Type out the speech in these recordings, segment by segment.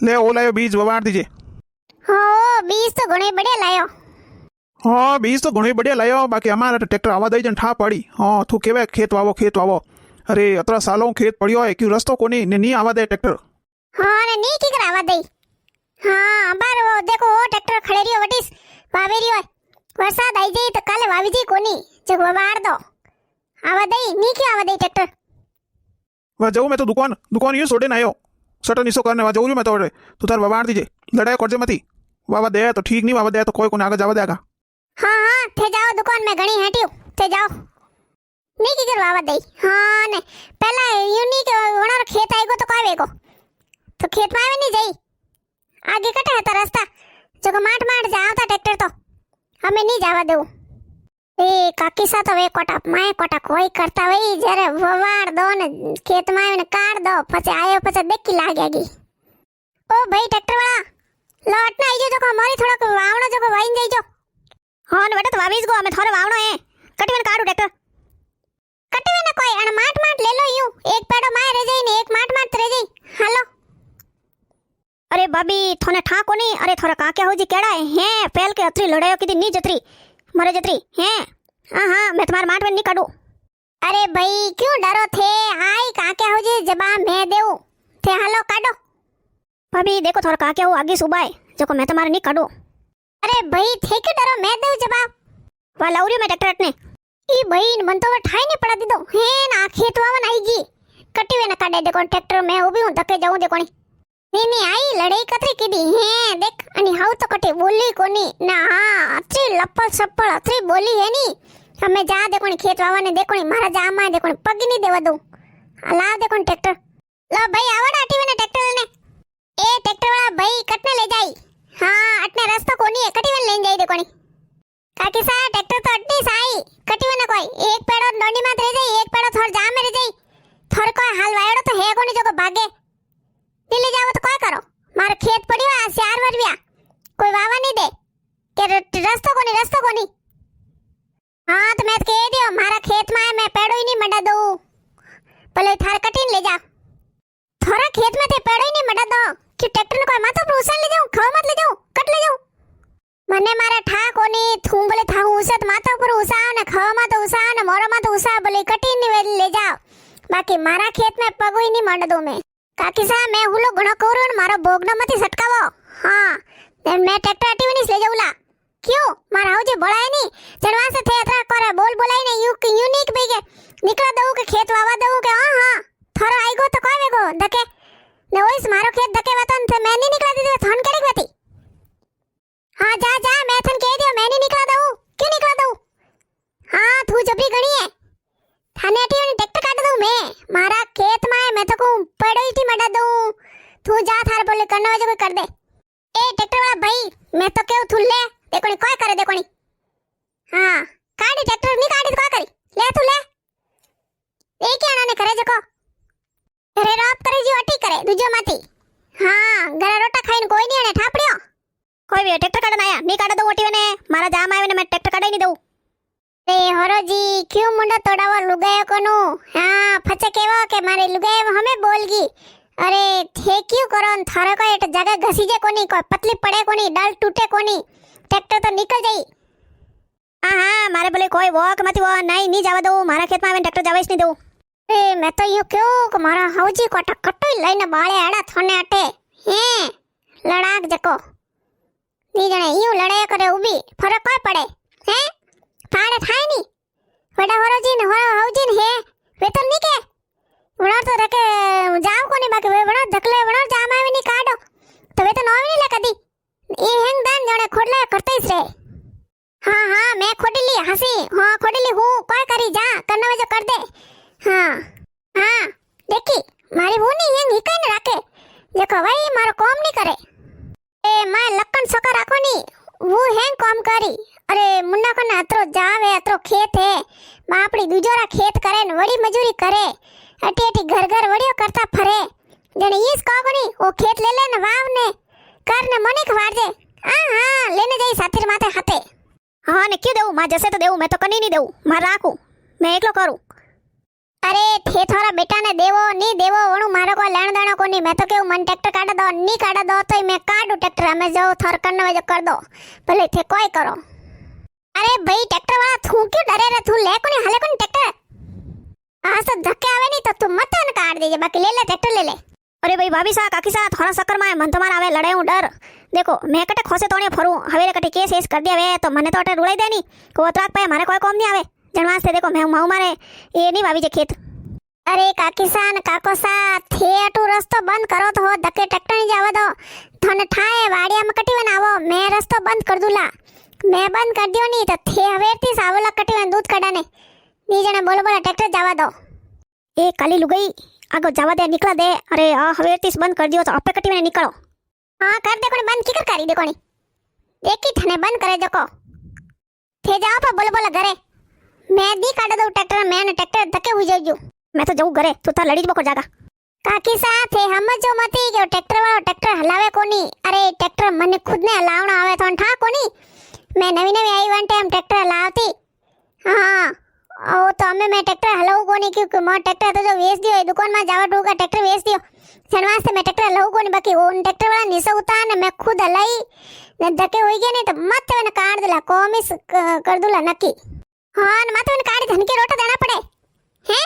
ले ओ लायो बीज ववार दीजिए। हाँ बीज तो घणे बढ़िया लायो। हाँ बीज तो घणो बढ़िया लायो, बाकी अमारे ट्रेक्टर आवा दई जन ठा पड़ी। हाँ तू केवे खेत वावो। अरे अतरा सालों खेत पड़ियो है क्यों रस्तो कोनी ने नी आवा दे ट्रेक्टर। हाँ ने नी की करावा दई। हाँ बार वो देखो वो ट्रेक्टर खड़े रियो वटिस वावे रियो है। वरसाद आई जाई तो काले वावी जी कोनी जब ववार दो आवा दई नी की आवा दई ट्रेक्टर। वह जाऊँ मैं तो दुकान यूं सोडे ना आयो सटर निसो करने वह जाऊँ मैं तो तू तार ववार दीजिए लड़ाई करजे मती। वावा दे तो ठीक नहीं वावा दे तो कोई को आगे जावा देगा। हाँ हाँ थे जाओ दुकान में घणी हटियो थे जाओ नी की करवावा दई। हाँ ने पहला यूनी के वणर खेत आईगो तो कोई वेगो तो खेत में आवे नहीं जाई आगे कटे है तो रास्ता जो माट जावता ट्रैक्टर तो हमें नहीं जावा देऊ। ए काकी सा तो वे कोटा माए कोटा कोई करता वही जरे ववार दो ने खेत में आवे ने काट दो पछे आयो पछे देखी लागेगी। ओ भाई ट्रैक्टर वाला लौट ना आईजो जो मारी थोड़ा वावणो जो वाइन जाईजो। हाँ ने बेटा तो वावीज गो हमें थोड़े वावणो है कटीवन काढू ट्रैक्टर कटीवन कोई अन माट ले लो यूं एक पेड़ो माए रह जाई ने एक माट रह जाई हालो। अरे भाभी थोने ठा कोनी अरे थोड़ा काक्या हो जी केड़ा है पहल के अतरी लड़ायो की नी जतरी मरे जतरी हैं। हां हां मैं तुम्हारे माट में नहीं काढू। अरे भाई क्यों डरो थे आई काक्या हो जी जवाब मैं देऊ थे हालो काढो। भाभी देखो थोड़ा काक्या हो आगे सुबह है जो को मैं तुम्हारे नहीं काढू। अरे भाई थे क्यों डरो मैं देऊ जवाब वा लाउरी में ट्रैक्टर ने ई भाई मन तो ठाई नहीं पड़ा दी दो है ना खेत वावन आईगी कटी वे ना काढे देखो ट्रैक्टर में उभी हूं धके जाऊं देखो नी आई लड़ाई कतरी कीधी है देख अनि हाउ तो कटे बोली कोनी ना हां अतरी लपल सपल अतरी बोली है नी हमें जा देखो खेत वावाने देखो मारा जा मा देखो पग नहीं देवा दो ला देखो ट्रैक्टर ला भाई आवड़ा अटीवे ने ट्रैक्टर ने ए ट्रैक्टर वाला भाई कटने ले जाई। हां अटने रास्ता कोनी है कटीवन लेन जाई देखो काकी सा ट्रैक्टर तो अटनी साई कटीवन कोई एक पेड़ो डोंडी मात रह जाई एक पेड़ो थोड़ जा में रह जाई थोड़ कोई हाल वायड़ो तो है कोनी जो को भागे दिल्ली जाओ तो काय करो मारे खेत पड़ी हुआ चार वर्विया कोई वावा नहीं दे के रास्ता कोनी। हाँ तो मैं कह दियो मारा खेत में मैं पेड़ो ही नहीं मडा दो भले थार कटीन ले जा थोड़ा खेत में थे पेड़ो ही नहीं मडा दो कि ट्रैक्टर ने कोई माथा पर उसा ले जाऊं खव मत ले जाऊं कट ले जाऊं मने मारा ठा कोनी थूं बोले था उसा माथा पर उसा ने खव मत उसा ने मोरो मत उसा बोले कटीन नहीं ले जाओ बाकी मारा खेत में पगो ही नहीं मडा दो मैं काकी सा मैं हुलो घणो करू ने मारो बोगनो मती सटकावो। हां मैं ट्रैक्टर अटीवनी ले जाऊला क्यों मारा हो जे बोलाय नहीं चढ़वा से थे अतरा करे बोलाई ने यूनिक बेगे निकला दऊ के खेत वावा दऊ के हां हां थोरो आईगो तो कोई वेगो धके ने ओइस मारो खेत धके वतन थे मैं नहीं निकला दी थन केड़ी वती। हां जा मैं थन कह दियो मैं नहीं निकला दऊ क्यों निकला दऊ। हां तू जबरी गणी है थाने अटीवनी ट्रैक्टर काट दऊ मैं मारा खेत में मैं तो को पड़ई थी मडा दऊ तू जा थार बोले करनो है जो कर दे। ए ट्रैक्टर वाला भाई मैं तो केव थू ले देखो कोई करे देखो हां काडी ट्रैक्टर नहीं काडी तो करी ले तू ले एक आना ने करे जको घरे रोप करे जी अटी करे दूजो माती। हां घरे रोटा खाइन कोई नहीं आने ठापड़ियो कोई भी ट्रैक्टर काटना आया नहीं काट दो ओटी ने मारा जाम आवे ने मैं ट्रैक्टर काढाई नहीं दऊ। ए हरो जी क्यों मुंडा तोड़ावा लुगायो कोनु। हां फचे केवा के मारे लुगायो हमें बोलगी अरे थे क्यों करो थारे को एक जगह घसीजे कोनी कोई पतली पड़े कोनी डाल टूटे कोनी ट्रैक्टर तो निकल जाई। हां मारे बोले कोई वॉक मत वो नहीं जावा दो मारा खेत में आवे ट्रैक्टर जावेस नहीं दो। ए मैं तो यूं क्यों को मारा हाउजी कोटा कटोई लईने बाळे आड़ा थने अटे हैं लड़ाक जको नी जने यूं लड़ाया करे उबी फरक कोई पड़े हैं फाड़े थाय नी वडा होरो जी ने हाउजी ने है वे तो नी के वणा तो रके जाव कोनी बाकी वे वणा धकले वणा जाम आवे नी काडो तो वे तो नोवी नी ले कदी ए हेंग दान जणे खोडले करते रे। हां मैं खोडली हसी हां खोडली हूं कोई करी जा करना वजो कर दे। हां देखी मारी वो नहीं हेंग हिकई ने राखे देखो भाई मारो काम नहीं करे ए मैं लक्कन सका राखो नी वो हेंग काम करी अरे मुन्ना को ना अतरो जावे अतरो खेत है बापड़ी दूजोरा खेत करे न वड़ी मजूरी करे अटी घर वड़ियो करता फरे जने इस कागनी ओ खेत ले न वाव ने कर ने मने खवार दे। हां लेने जाई साथीर माथे हाथे। हां ने क्यों देऊ मां जैसे तो देऊ मैं तो कनी नहीं देऊ मां राखू मैं एकलो करू। અરે થે થોરા બેટાને દેવો નહીં દેવો વણું મારો કોઈ લેણ દેણો કોની મેં તો કેવું મને ટ્રેક્ટર કાઢા દો નહીં કાઢા દો તોય મેં કાઢું ટ્રેક્ટર અમે જો થોર કરને વજો કર દો ભલે થે કોઈ કરો અરે ભાઈ ટ્રેક્ટર વાળા તું ક્यों ડરે રે તું લે કોની હાલે કોની ટ્રેક્ટર આ તો ધક્કે આવે નહીં તો તું મત ને કાઢ દેજે બાકી લે લે ટ્રેક્ટર લે લે अरे भाई भाभी सा काकी सा थोड़ा शक्कर में मन तुम्हारा आवे लड़े हूं डर देखो मैं कटे खोसे तोड़े फरू हवे कटे केस एस कर दिया वे तो मने तो अटे रुड़ाई दे नहीं कोतराक पे मारे कोई कॉम नहीं आवे जनवास से देखो मैं माऊ मारे ये नहीं भाभी जे खेत अरे काकी सा ने काको सा थे अटू रस्तो बंद करो तो धक्के ट्रेक्टर नहीं जावा दो थने ठाए वाड़िया में कटीवन आवो मैं रस्तो बंद कर दूला मैं बंद कर दियो नहीं तो थे हवेरती सावला कटीवन दूध कढाने नी जने बोलो बोलो ट्रेक्टर जावा दो ए काली लुगाई आगो जावा दे निकला दे अरे आ हवेरतीस बंद कर दियो तो अपे कटी में निकलो हाँ कर दे कोनी बंद की कर करी दे कोनी देखी थने बंद करे जको थे जाओ पर बोलो बोलो घरे मैं दी काट दो ट्रैक्टर मैं ट्रैक्टर धक्के हुई जाजू मैं तो जाऊं घरे तू तार लड़ी ज बको जागा काकी साथ है हम जो मती के ट्रैक्टर वाला ट्रैक्टर हलावे कोनी अरे ट्रैक्टर मने खुद ने हलावना आवे तो ठा कोनी मैं नवी नवी आई वन टाइम ट्रैक्टर हलावती हाँ ओ तो हमें मैं ट्रैक्टर हलाऊ कोनी क्योंकि मोर ट्रैक्टर तो जो वेच दियो दुकान में जावा डूगा ट्रैक्टर वेच दियो जनवास से मैं ट्रैक्टर हलाऊ कोनी बाकी वो ट्रैक्टर वाला नीचे उतार ने मैं खुद हलाई ने धक्के होई गए नहीं तो मत ने काट देला कॉमिस कर दूला नक्की हाँ न मत ने काट धन के रोटा देना पड़े हैं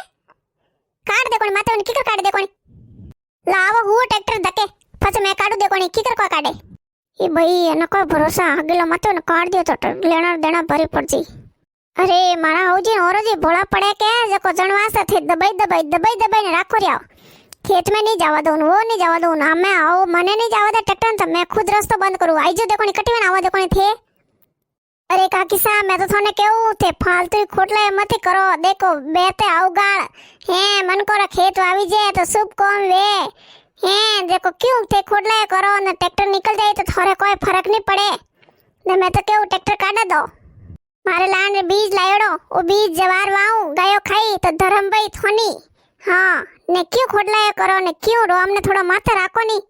काट दे कोनी मत ने किकर काट दे कोनी लावो हूँ ट्रैक्टर धक्के પછી मैं काटू दे कोनी किकर को काटे ये भाई एना कोई भरोसा अगला मत ने काट दियो तो लेना देना भरी पड़जी अरे मारा होजी औरजी भोला पड़े के जको जनवास थे दबाई ने राखो रिया खेत में नहीं जावा दो वो नहीं जावा दो ना मैं आओ मने नहीं जावा दे ट्रैक्टर तो मैं खुद रास्ता बंद करूं आई जो देखो कटी में आवा देखो थे अरे काकी सा मैं तो थाने केऊ थे फालतू खोटला मत करो देखो बेते आवगाड़ हैं मन को खेत वावी जे तो शुभ कौन वे हैं देखो क्यों थे खोटला करो ने ट्रैक्टर निकल जाए तो थोड़े कोई फर्क नहीं पड़े ने मैं तो केऊ ट्रैक्टर काट दो मारे लान रे बीज लायोड़ो ओ बीज जवार वाऊ गायो खाई तो धर्म भाई थोनी हाँ ने क्यों खोटला करो ने क्यों रो हमने थोड़ा माथे राखो नी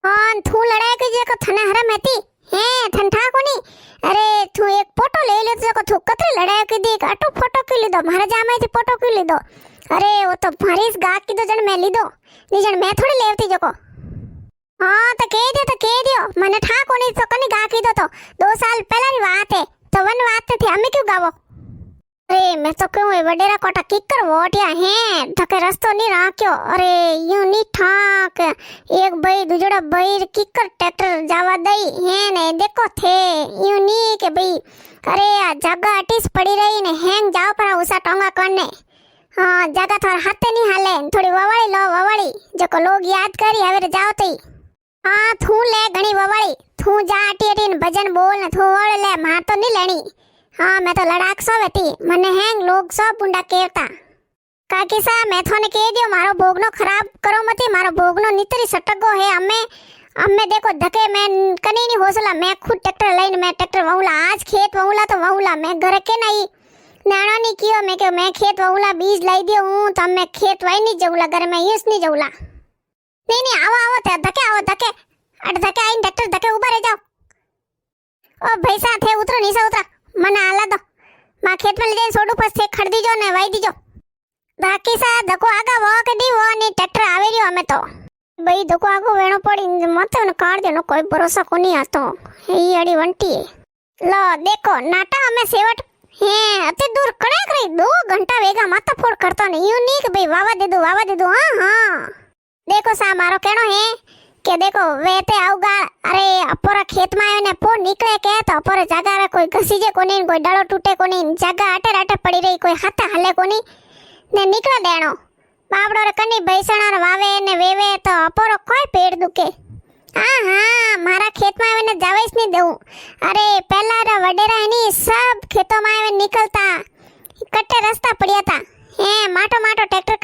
हां तू लड़ाई की जे को थने हरम हती हैं ठंठा कोनी अरे तू एक फोटो ले ले तो तू कतरी लड़ाई की दी आटो फोटो की लीधो मारे जामे थी फोटो की लीधो अरे वो तो भरीस गा की तो जन मैं लीधो नी जन मैं थोड़ी लेवती जको हां तो कह दियो मने ठा कोनी तो कनी गा की दो तो 2 साल पहला री बात है तो वन बात थी हमें क्यों गावो अरे मैं तो क्यों वडेरा कोटा किकर वोटिया हैं धके रस्तो नहीं राख्यो अरे यूं नहीं ठाक एक भाई दूजड़ा भाई किकर ट्रैक्टर जावा दई हैं ने देखो थे यूं नहीं के भाई अरे आ जगह अटीस पड़ी रही ने हैंग जाओ पर उसा टोंगा करने हाँ जगह थोड़ा हाथे नहीं हाले थोड़ी ववाड़ी लो ववाड़ी जो लोग याद करी हवे जाओ तई हाँ थू ले घणी ववाड़ी थू जा अटी अटी भजन बोल ने थू वड़ ले मार तो नहीं लेनी हाँ मैं तो लड़ाक सो वेती मने हैंग लोग सब बुंडा केवता काकी सा मैं थोने कह दियो मारो भोगनो खराब करो मती मारो भोगनो नितरी सटगो है अम्मे देखो धके मैं कनी नहीं होसला मैं खुद ट्रैक्टर लाइन मैं ट्रैक्टर वहुला आज खेत वहुला तो वहुला मैं घर के नहीं नानो नहीं कियो मैं खेत वहुला बीज लाई दियो हूं तो मैं खेत वाई नहीं जऊला घर में यूस नहीं जऊला नहीं आओ ते धके आओ धके अट धके आइन ट्रैक्टर धके ऊपर रह जाओ ओ भैसा थे उतरो नीचे उतरा मने आला दो मां खेत में ले जाए सोडू पस थे खड़ दीजो ने वाई दीजो बाकी सा धको आगा वो कदी वो ने ट्रैक्टर आवे रियो हमें तो भाई धको आगो वेणो पड़ी मत ने काट देनो कोई भरोसा कोनी आतो ई अड़ी वंटी लो देखो नाटा हमें सेवट हे अते दूर कड़े करी 2 घंटा वेगा माथा फोड़ करतो ने यूनिक भाई वावा दे दो हां देखो सा मारो केनो है के देखो वेते आवगा अरे अपोरा खेत में आयो ने पो निकले के तो अपोरे जगह रे कोई घसीजे कोनी कोई डालो टूटे कोनी जगह आटे पड़ी रही कोई हाथे हले कोनी ने निकला देणो बापड़ो रे कनी भैसणा रे वावे ने वेवे तो अपोरो कोई पेड़ दुके हाँ मारा खेत में आवे ने जावेस नहीं देऊ अरे पहला रे वडेरा नी सब खेतों में आवे निकलता कट्टे रास्ता पड़िया था हे माटो ट्रैक्टर